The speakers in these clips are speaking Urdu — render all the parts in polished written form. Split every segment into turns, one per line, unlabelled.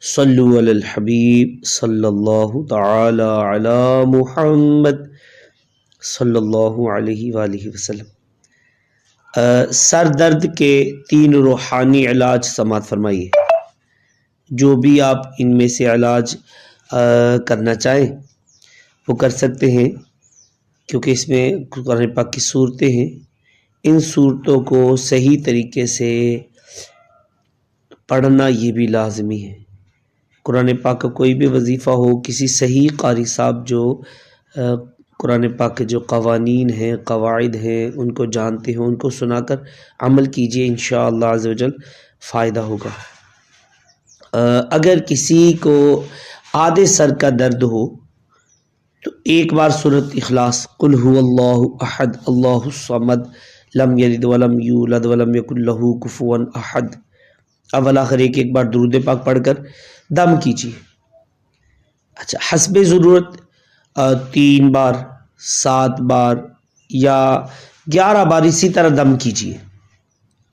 صلو علی الحبیب صلی اللہ تعالی علی محمد صلی اللہ علیہ وآلہ وسلم۔ سر درد کے 3 روحانی علاج سماعت فرمائیے۔ جو بھی آپ ان میں سے علاج کرنا چاہیں وہ کر سکتے ہیں، کیونکہ اس میں قرآن پاک کی صورتیں ہیں۔ ان صورتوں کو صحیح طریقے سے پڑھنا یہ بھی لازمی ہے۔ قرآن پاک کا کوئی بھی وظیفہ ہو، کسی صحیح قاری صاحب جو قرآن پاک کے جو قوانین ہیں، قواعد ہیں، ان کو جانتے ہیں، ان کو سنا کر عمل کیجئے، انشاءاللہ عز و جل فائدہ ہوگا۔ اگر کسی کو آدھے سر کا درد ہو تو ایک بار سورۃ اخلاص قل هو اللہ احد اللہ الصمد لم یلد ولم یولد ولم یکن لہ کفوا احد اول آخر ایک بار درود پاک پڑھ کر دم کیجیے۔ اچھا، حسب ضرورت 3 بار، 7 بار یا 11 بار اسی طرح دم کیجیے۔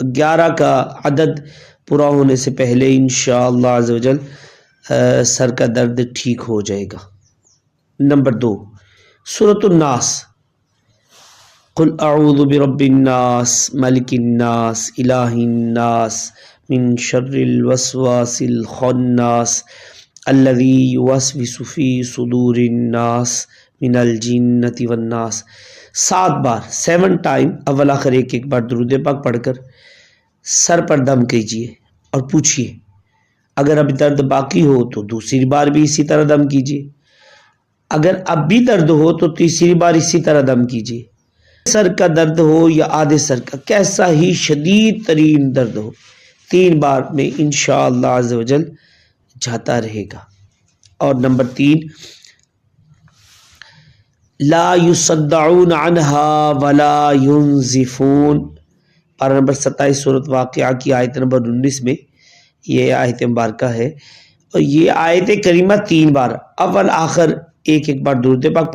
11 کا عدد پورا ہونے سے پہلے انشاءاللہ عز و جل سر کا درد ٹھیک ہو جائے گا۔ نمبر 2، سورۃ الناس، قل اعوذ برب الناس ملک الناس الہ الناس من شر الوسواس الخناس الذی یوسوس فی صدور الناس من الجنۃ والناس۔ 7 بار 7 ٹائم اول آخر ایک بار درود پاک پڑھ کر سر پر دم کیجیے اور پوچھیے۔ اگر ابھی درد باقی ہو تو دوسری بار بھی اسی طرح دم کیجیے۔ اگر اب بھی درد ہو تو تیسری بار اسی طرح دم کیجیے۔ سر کا درد ہو یا آدھے سر کا، کیسا ہی شدید ترین درد ہو، 3 بار میں انشاءاللہ عز و جل جاتا رہے گا۔ اور نمبر 3، لا یصدعون عنہا ولا ینزفون، پارہ نمبر 27 سورۃ واقعہ کی آیت نمبر 19 میں یہ آیت مبارکہ ہے، اور یہ آیت کریمہ 3 بار اول آخر ایک بار درود پاک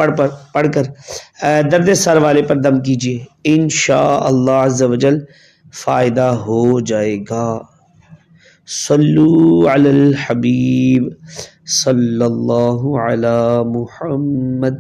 پڑھ کر درد سر والے پر دم کیجیے، انشاءاللہ عز و جل فائدہ ہو جائے گا۔ صلو علی الحبیب صلی اللہ علی محمد۔